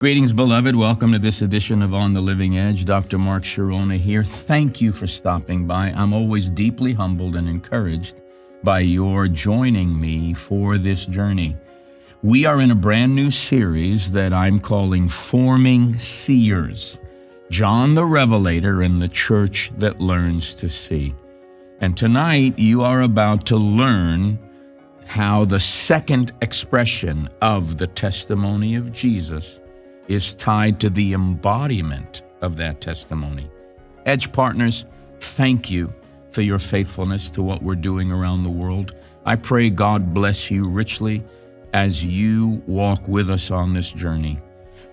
Greetings, beloved. Welcome to this edition of On the Living Edge. Dr. Mark Sharona here. Thank you for stopping by. I'm always deeply humbled and encouraged by your joining me for this journey. We are in a brand new series that I'm calling Forming Seers, John the Revelator and the Church that Learns to See. And tonight you are about to learn how the second expression of the testimony of Jesus is tied to the embodiment of that testimony. Edge partners, thank you for your faithfulness to what we're doing around the world. I pray God bless you richly as you walk with us on this journey.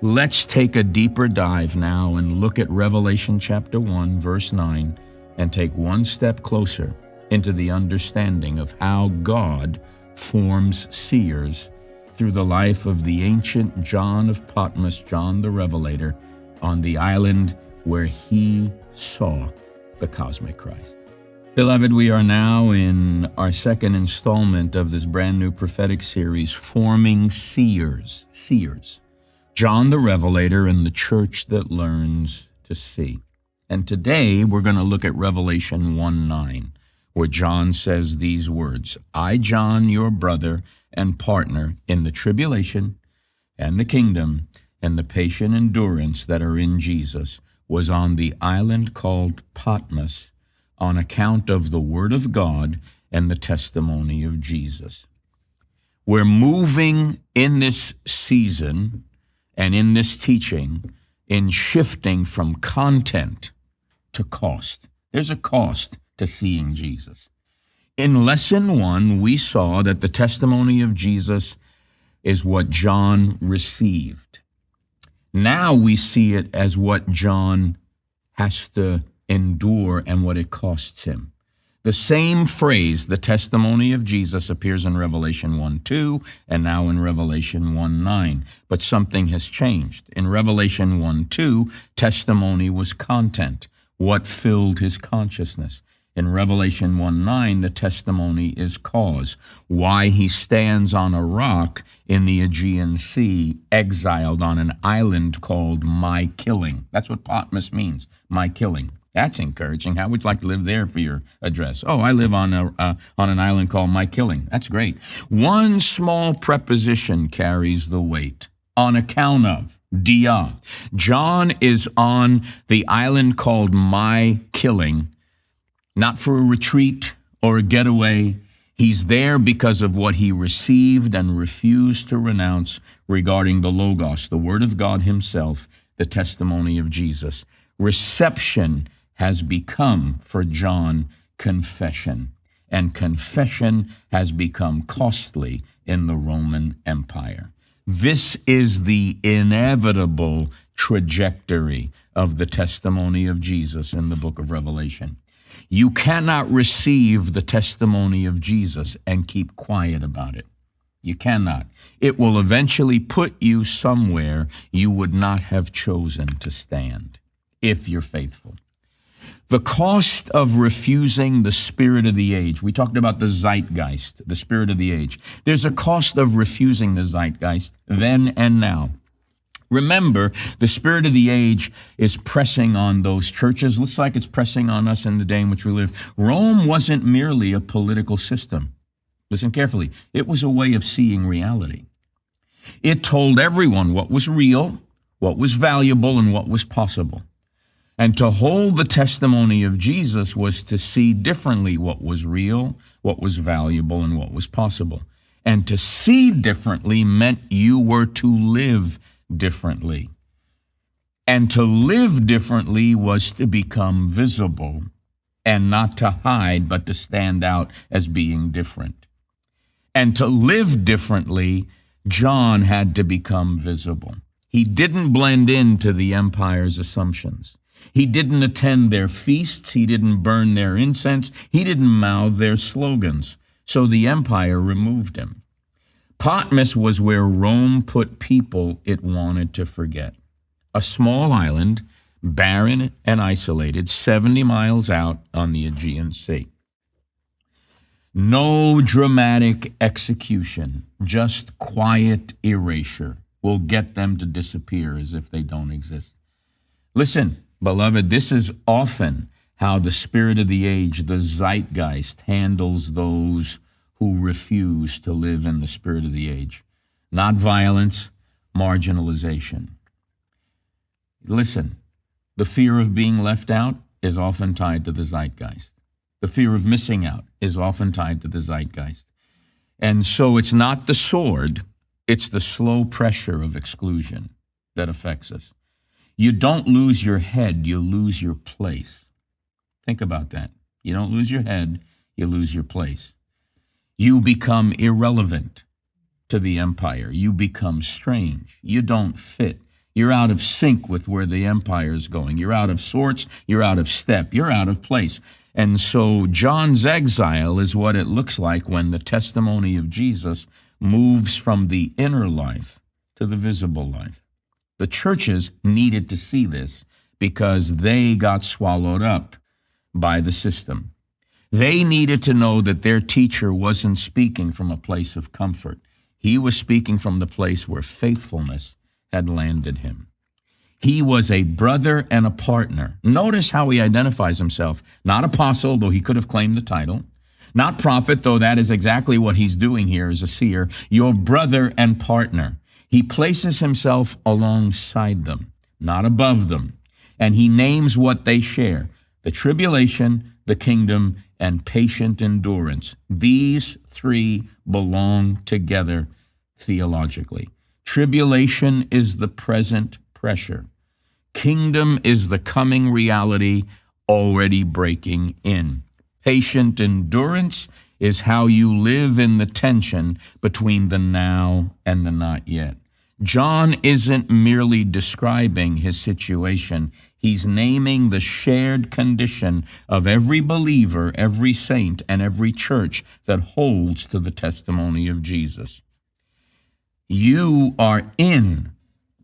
Let's take a deeper dive now and look at Revelation chapter 1, verse 9, and take one step closer into the understanding of how God forms seers through the life of the ancient John of Patmos, John the Revelator, on the island where he saw the cosmic Christ. Beloved, we are now in our second installment of this brand new prophetic series, Forming Seers. Seers. John the Revelator and the Church that Learns to See. And today we're going to look at Revelation 1:9, where John says these words, I, John, your brother and partner in the tribulation and the kingdom and the patient endurance that are in Jesus, was on the island called Patmos on account of the word of God and the testimony of Jesus. We're moving in this season and in this teaching in shifting from content to cost. There's a cost to seeing Jesus. In lesson 1, we saw that the testimony of Jesus is what John received. Now we see it as what John has to endure and what it costs him. The same phrase, the testimony of Jesus, appears in Revelation 1:2 and now in Revelation 1:9. But something has changed. In Revelation 1:2, testimony was content, what filled his consciousness. In Revelation 1:9, the testimony is cause, why he stands on a rock in the Aegean Sea, exiled on an island called My Killing. That's what Patmos means, My Killing. That's encouraging. How would you like to live there for your address? Oh, I live on an island called My Killing. That's great. One small preposition carries the weight. On account of, dia. John is on the island called My Killing, not for a retreat or a getaway. He's there because of what he received and refused to renounce regarding the Logos, the Word of God himself, the testimony of Jesus. Reception has become, for John, confession. And confession has become costly in the Roman Empire. This is the inevitable trajectory of the testimony of Jesus in the book of Revelation. You cannot receive the testimony of Jesus and keep quiet about it. You cannot. It will eventually put you somewhere you would not have chosen to stand if you're faithful. The cost of refusing the spirit of the age. We talked about the zeitgeist, the spirit of the age. There's a cost of refusing the zeitgeist then and now. Remember, the spirit of the age is pressing on those churches. Looks like it's pressing on us in the day in which we live. Rome wasn't merely a political system. Listen carefully. It was a way of seeing reality. It told everyone what was real, what was valuable, and what was possible. And to hold the testimony of Jesus was to see differently what was real, what was valuable, and what was possible. And to see differently meant you were to live differently. And to live differently was to become visible and not to hide, but to stand out as being different. And to live differently, John had to become visible. He didn't blend into the empire's assumptions. He didn't attend their feasts. He didn't burn their incense. He didn't mouth their slogans. So the empire removed him. Patmos was where Rome put people it wanted to forget. A small island, barren and isolated, 70 miles out on the Aegean Sea. No dramatic execution, just quiet erasure. will get them to disappear as if they don't exist. Listen, beloved, this is often how the spirit of the age, the zeitgeist, handles those who refuse to live in the spirit of the age. Not violence, marginalization. Listen, the fear of being left out is often tied to the zeitgeist. The fear of missing out is often tied to the zeitgeist. And so it's not the sword, it's the slow pressure of exclusion that affects us. You don't lose your head, you lose your place. Think about that. You don't lose your head, you lose your place. You become irrelevant to the empire. You become strange. You don't fit. You're out of sync with where the empire is going. You're out of sorts. You're out of step. You're out of place. And so John's exile is what it looks like when the testimony of Jesus moves from the inner life to the visible life. The churches needed to see this because they got swallowed up by the system. They needed to know that their teacher wasn't speaking from a place of comfort. He was speaking from the place where faithfulness had landed him. He was a brother and a partner. Notice how he identifies himself. Not apostle, though he could have claimed the title. Not prophet, though that is exactly what he's doing here as a seer. Your brother and partner. He places himself alongside them, not above them. And he names what they share: the tribulation, the kingdom, and patient endurance. These three belong together theologically. Tribulation is the present pressure. Kingdom is the coming reality already breaking in. Patient endurance is how you live in the tension between the now and the not yet. John isn't merely describing his situation. He's naming the shared condition of every believer, every saint, and every church that holds to the testimony of Jesus. You are in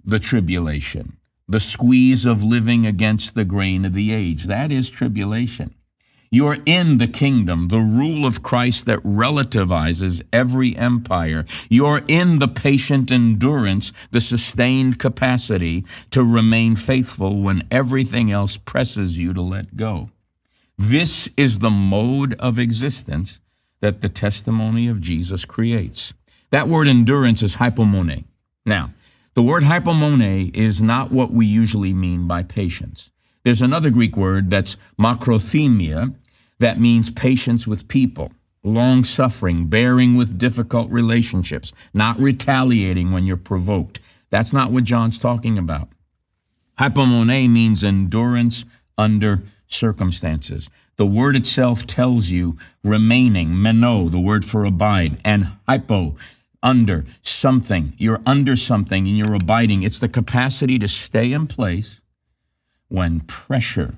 the tribulation, the squeeze of living against the grain of the age. That is tribulation. You're in the kingdom, the rule of Christ that relativizes every empire. You're in the patient endurance, the sustained capacity to remain faithful when everything else presses you to let go. This is the mode of existence that the testimony of Jesus creates. That word endurance is hypomone. Now, the word hypomone is not what we usually mean by patience. There's another Greek word that's makrothemia, that means patience with people, long-suffering, bearing with difficult relationships, not retaliating when you're provoked. That's not what John's talking about. Hypomone means endurance under circumstances. The word itself tells you remaining, meno, the word for abide, and hypo, under something. You're under something and you're abiding. It's the capacity to stay in place when pressure,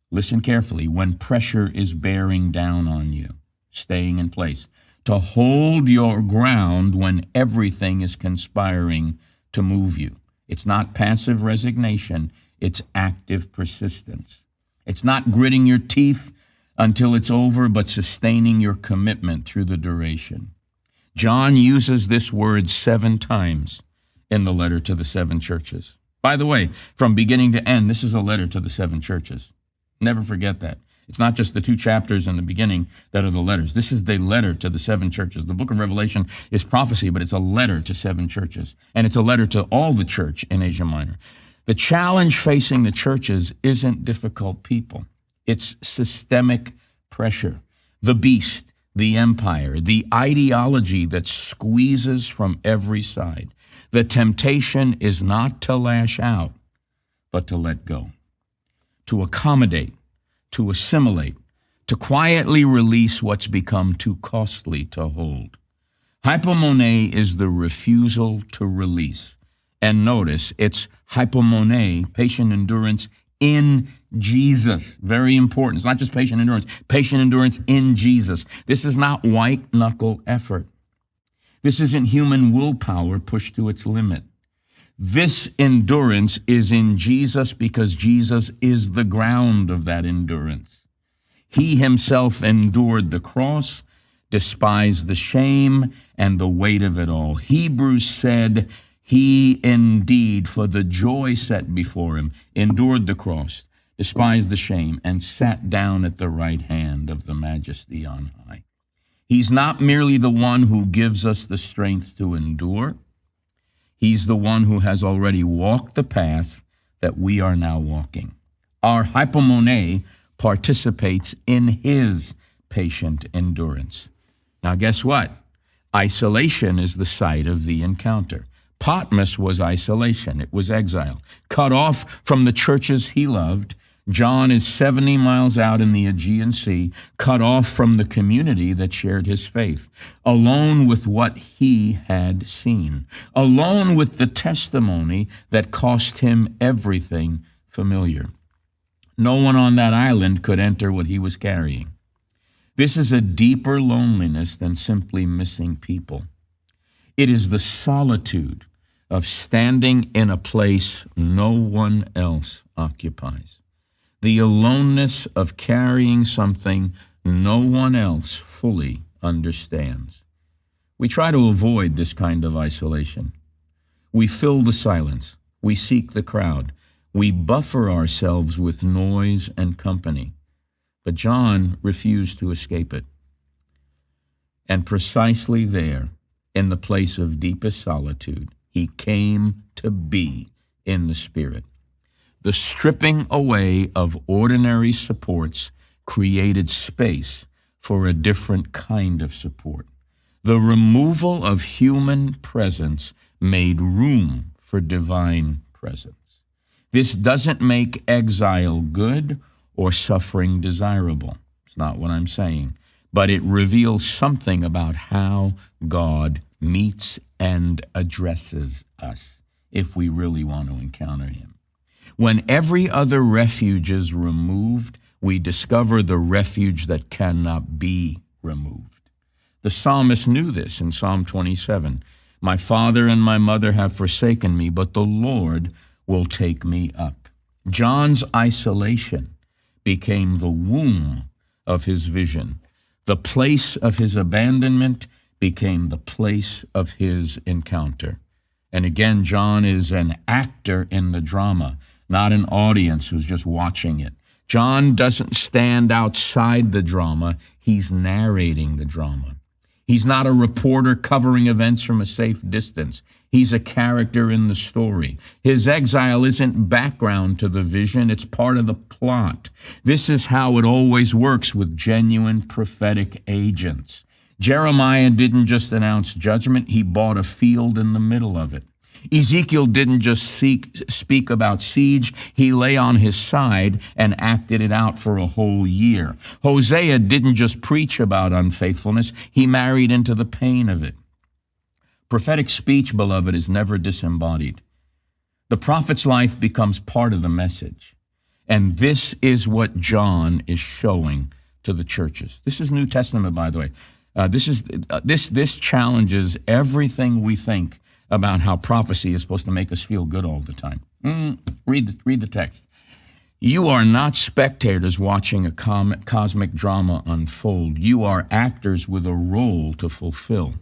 listen carefully, when pressure is bearing down on you, staying in place. To hold your ground when everything is conspiring to move you. It's not passive resignation, it's active persistence. It's not gritting your teeth until it's over, but sustaining your commitment through the duration. John uses this word 7 times in the letter to the 7 churches. By the way, from beginning to end, this is a letter to the 7 churches. Never forget that. It's not just the 2 chapters in the beginning that are the letters. This is the letter to the 7 churches. The book of Revelation is prophecy, but it's a letter to 7 churches. And it's a letter to all the church in Asia Minor. The challenge facing the churches isn't difficult people. It's systemic pressure. The beast, the empire, the ideology that squeezes from every side. The temptation is not to lash out, but to let go. To accommodate, to assimilate, to quietly release what's become too costly to hold. Hypomone is the refusal to release. And notice, it's hypomone, patient endurance in Jesus. Very important. It's not just patient endurance in Jesus. This is not white-knuckle effort. This isn't human willpower pushed to its limit. This endurance is in Jesus because Jesus is the ground of that endurance. He himself endured the cross, despised the shame and the weight of it all. Hebrews said He indeed, for the joy set before him, endured the cross, despised the shame, and sat down at the right hand of the Majesty on high. He's not merely the one who gives us the strength to endure. He's the one who has already walked the path that we are now walking. Our hypomone participates in his patient endurance. Now, guess what? Isolation is the site of the encounter. Patmos was isolation. It was exile. Cut off from the churches he loved. John is 70 miles out in the Aegean Sea, cut off from the community that shared his faith, alone with what he had seen, alone with the testimony that cost him everything familiar. No one on that island could enter what he was carrying. This is a deeper loneliness than simply missing people. It is the solitude of standing in a place no one else occupies. The aloneness of carrying something no one else fully understands. We try to avoid this kind of isolation. We fill the silence. We seek the crowd. We buffer ourselves with noise and company. But John refused to escape it. And precisely there, in the place of deepest solitude, he came to be in the Spirit. The stripping away of ordinary supports created space for a different kind of support. The removal of human presence made room for divine presence. This doesn't make exile good or suffering desirable. It's not what I'm saying. But it reveals something about how God meets and addresses us if we really want to encounter him. When every other refuge is removed, we discover the refuge that cannot be removed. The psalmist knew this in Psalm 27. My father and my mother have forsaken me, but the Lord will take me up. John's isolation became the womb of his vision. The place of his abandonment became the place of his encounter. And again, John is an actor in the drama, not an audience who's just watching it. John doesn't stand outside the drama, he's narrating the drama. He's not a reporter covering events from a safe distance. He's a character in the story. His exile isn't background to the vision, it's part of the plot. This is how it always works with genuine prophetic agents. Jeremiah didn't just announce judgment, he bought a field in the middle of it. Ezekiel didn't just speak about siege, he lay on his side and acted it out for a whole year. Hosea didn't just preach about unfaithfulness, he married into the pain of it. Prophetic speech, beloved, is never disembodied. The prophet's life becomes part of the message. And this is what John is showing to the churches. This is New Testament, by the way. This challenges everything we think about how prophecy is supposed to make us feel good all the time. Read the text. You are not spectators watching a cosmic drama unfold. You are actors with a role to fulfill.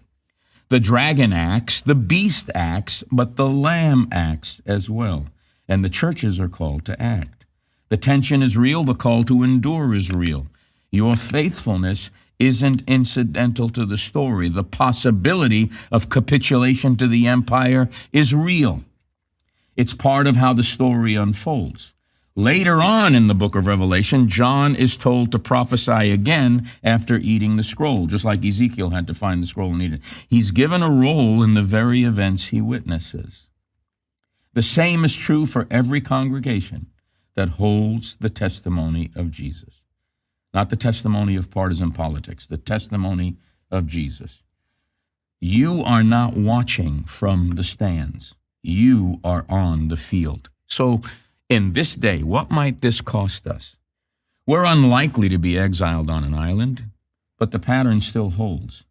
The dragon acts, the beast acts, but the lamb acts as well. And the churches are called to act. The tension is real, the call to endure is real. Your faithfulness isn't incidental to the story. The possibility of capitulation to the empire is real. It's part of how the story unfolds. Later on in the book of Revelation, John is told to prophesy again after eating the scroll, just like Ezekiel had to find the scroll and eat it. He's given a role in the very events he witnesses. The same is true for every congregation that holds the testimony of Jesus. Not the testimony of partisan politics, the testimony of Jesus. You are not watching from the stands. You are on the field. So in this day, what might this cost us? We're unlikely to be exiled on an island, but the pattern still holds.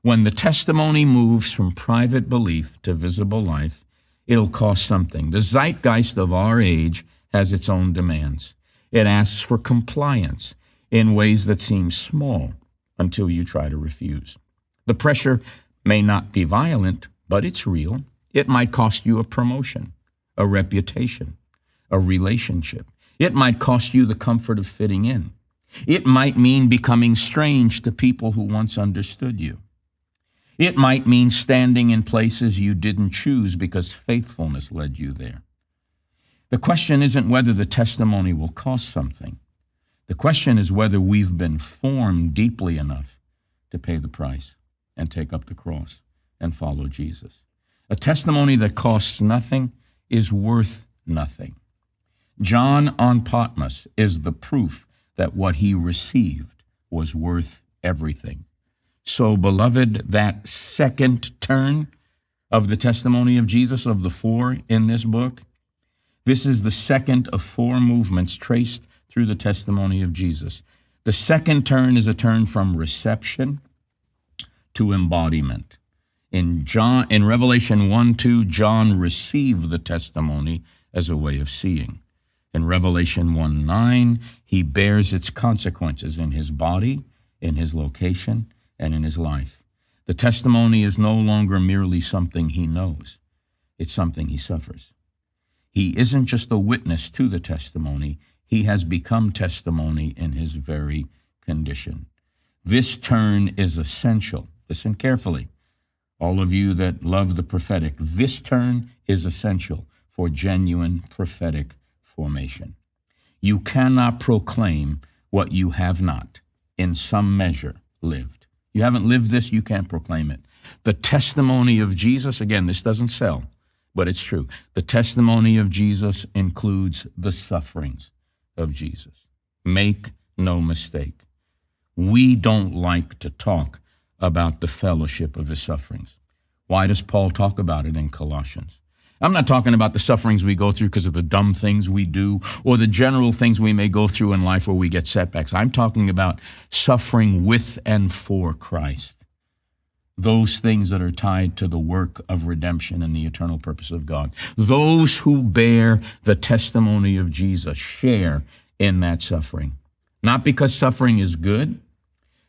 When the testimony moves from private belief to visible life, it'll cost something. The zeitgeist of our age has its own demands. It asks for compliance in ways that seem small until you try to refuse. The pressure may not be violent, but it's real. It might cost you a promotion, a reputation, a relationship. It might cost you the comfort of fitting in. It might mean becoming strange to people who once understood you. It might mean standing in places you didn't choose because faithfulness led you there. The question isn't whether the testimony will cost something. The question is whether we've been formed deeply enough to pay the price and take up the cross and follow Jesus. A testimony that costs nothing is worth nothing. John on Patmos is the proof that what he received was worth everything. So, beloved, that second turn of the testimony of Jesus, of the four in this book, this is the second of four movements traced through the testimony of Jesus. The second turn is a turn from reception to embodiment. In Revelation 1:2, John received the testimony as a way of seeing. In Revelation 1:9, he bears its consequences in his body, in his location, and in his life. The testimony is no longer merely something he knows. It's something he suffers. He isn't just a witness to the testimony. He has become testimony in his very condition. This turn is essential. Listen carefully. All of you that love the prophetic, this turn is essential for genuine prophetic formation. You cannot proclaim what you have not, in some measure, lived. You haven't lived this, you can't proclaim it. The testimony of Jesus, again, this doesn't sell, but it's true. The testimony of Jesus includes the sufferings of Jesus. Make no mistake. We don't like to talk about the fellowship of his sufferings. Why does Paul talk about it in Colossians? I'm not talking about the sufferings we go through because of the dumb things we do or the general things we may go through in life where we get setbacks. I'm talking about suffering with and for Christ. Those things that are tied to the work of redemption and the eternal purpose of God. Those who bear the testimony of Jesus share in that suffering. Not because suffering is good,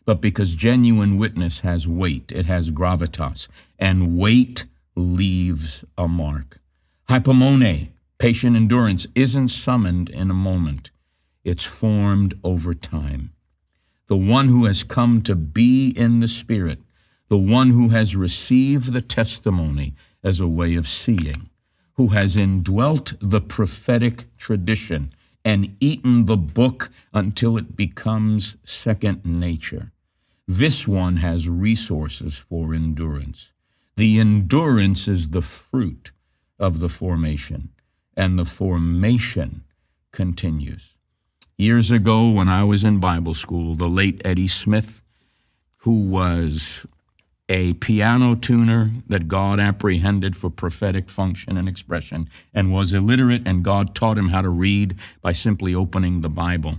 but because genuine witness has weight, it has gravitas, and weight leaves a mark. Hypomone, patient endurance, isn't summoned in a moment. It's formed over time. The one who has come to be in the Spirit, the one who has received the testimony as a way of seeing, who has indwelt the prophetic tradition and eaten the book until it becomes second nature. This one has resources for endurance. The endurance is the fruit of the formation, and the formation continues. Years ago, when I was in Bible school, the late Eddie Smith, who was a piano tuner that God apprehended for prophetic function and expression, and was illiterate, and God taught him how to read by simply opening the Bible.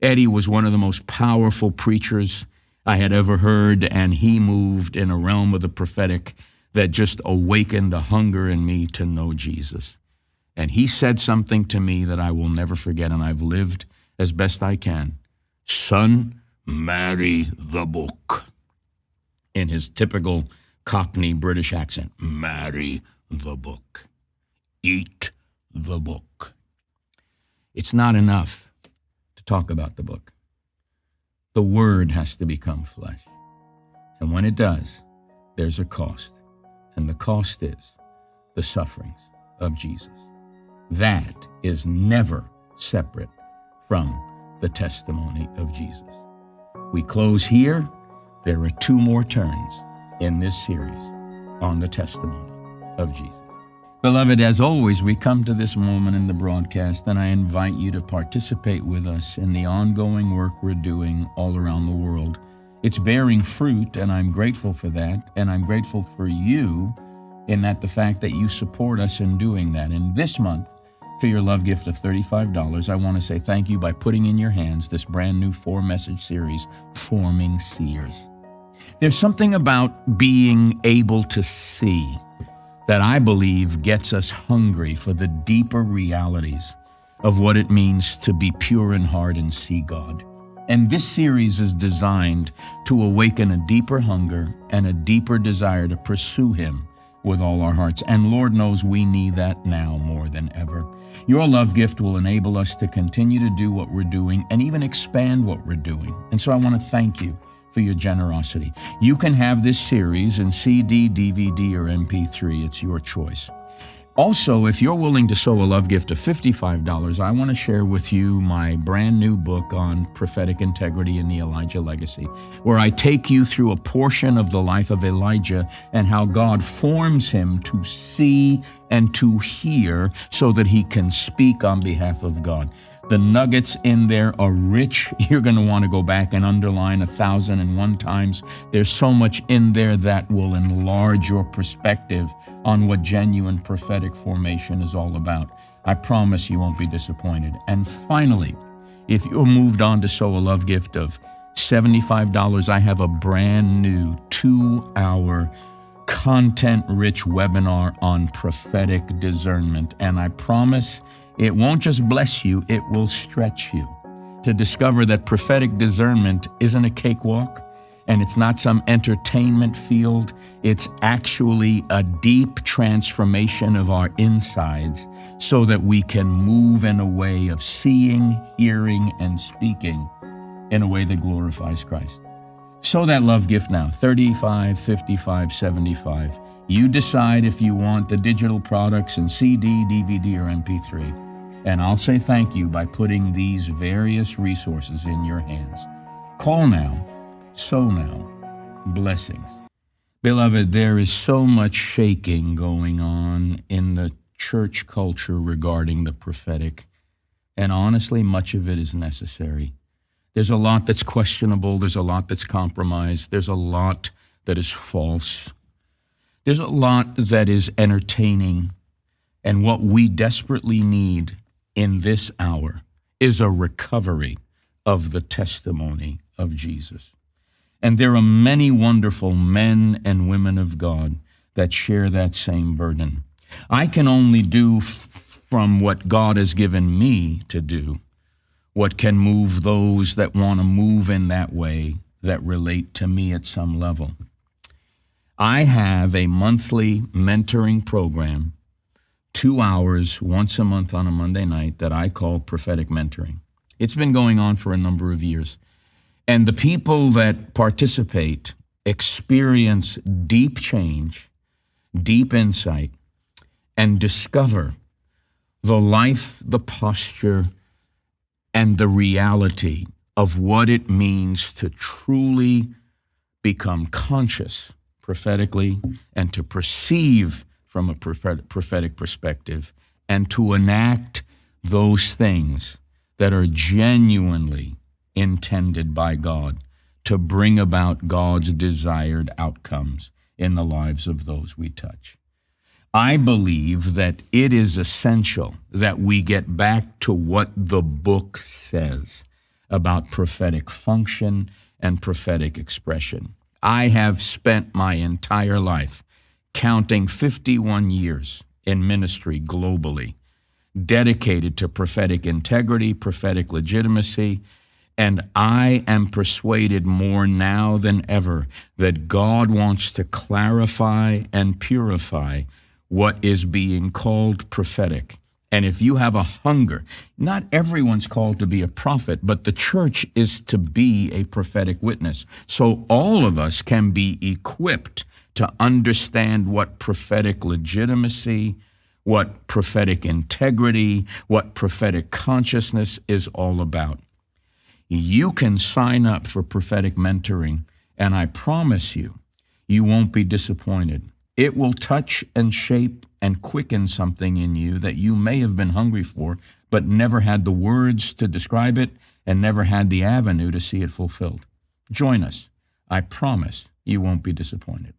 Eddie was one of the most powerful preachers I had ever heard, and he moved in a realm of the prophetic that just awakened a hunger in me to know Jesus. And he said something to me that I will never forget, and I've lived as best I can. Son, marry the book. In his typical Cockney British accent, marry the book. Eat the book. It's not enough to talk about the book. The word has to become flesh. And when it does, there's a cost. And the cost is the sufferings of Jesus. That is never separate from the testimony of Jesus. We close here. There are two more turns in this series on the testimony of Jesus. Beloved, as always, we come to this moment in the broadcast, and I invite you to participate with us in the ongoing work we're doing all around the world. It's bearing fruit, and I'm grateful for that, and I'm grateful for you in that the fact that you support us in doing that. And this month, for your love gift of $35, I want to say thank you by putting in your hands this brand new 4-message series, Forming Seers. There's something about being able to see that I believe gets us hungry for the deeper realities of what it means to be pure in heart and see God. And this series is designed to awaken a deeper hunger and a deeper desire to pursue Him with all our hearts. And Lord knows we need that now more than ever. Your love gift will enable us to continue to do what we're doing and even expand what we're doing. And so I want to thank you for your generosity. You can have this series in CD, DVD, or MP3. It's your choice. Also, if you're willing to sow a love gift of $55, I want to share with you my brand new book on prophetic integrity and the Elijah legacy, where I take you through a portion of the life of Elijah and how God forms him to see and to hear so that he can speak on behalf of God. The nuggets in there are rich. You're going to want to go back and underline 1,001 times. There's so much in there that will enlarge your perspective on what genuine prophetic formation is all about. I promise you won't be disappointed. And finally, if you're moved on to sow a love gift of $75, I have a brand new 2-hour content-rich webinar on prophetic discernment. And I promise it won't just bless you, it will stretch you to discover that prophetic discernment isn't a cakewalk and it's not some entertainment field. It's actually a deep transformation of our insides so that we can move in a way of seeing, hearing, and speaking in a way that glorifies Christ. Sow that love gift now, $35, $55, $75. You decide if you want the digital products in CD, DVD, or MP3. And I'll say thank you by putting these various resources in your hands. Call now, sow now. Blessings. Beloved, there is so much shaking going on in the church culture regarding the prophetic. And honestly, much of it is necessary. There's a lot that's questionable. There's a lot that's compromised. There's a lot that is false. There's a lot that is entertaining. And what we desperately need in this hour is a recovery of the testimony of Jesus. And there are many wonderful men and women of God that share that same burden. I can only do from what God has given me to do what can move those that want to move in that way that relate to me at some level. I have a monthly mentoring program, 2 hours once a month on a Monday night, that I call prophetic mentoring. It's been going on for a number of years. And the people that participate experience deep change, deep insight, and discover the life, the posture, and the reality of what it means to truly become conscious prophetically and to perceive from a prophetic perspective and to enact those things that are genuinely intended by God to bring about God's desired outcomes in the lives of those we touch. I believe that it is essential that we get back to what the book says about prophetic function and prophetic expression. I have spent my entire life, counting 51 years in ministry globally, dedicated to prophetic integrity, prophetic legitimacy, and I am persuaded more now than ever that God wants to clarify and purify what is being called prophetic. And if you have a hunger, not everyone's called to be a prophet, but the church is to be a prophetic witness. So all of us can be equipped to understand what prophetic legitimacy, what prophetic integrity, what prophetic consciousness is all about. You can sign up for prophetic mentoring, and I promise you, you won't be disappointed. It will touch and shape and quicken something in you that you may have been hungry for, but never had the words to describe it and never had the avenue to see it fulfilled. Join us. I promise you won't be disappointed.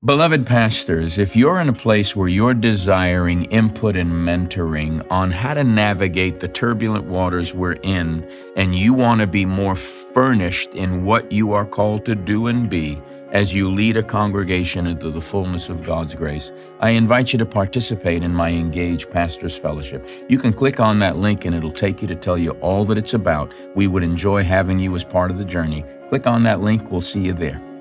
Beloved pastors, if you're in a place where you're desiring input and mentoring on how to navigate the turbulent waters we're in, and you want to be more furnished in what you are called to do and be as you lead a congregation into the fullness of God's grace, I invite you to participate in my Engage Pastors Fellowship. You can click on that link and it'll take you to tell you all that it's about. We would enjoy having you as part of the journey. Click on that link. We'll see you there.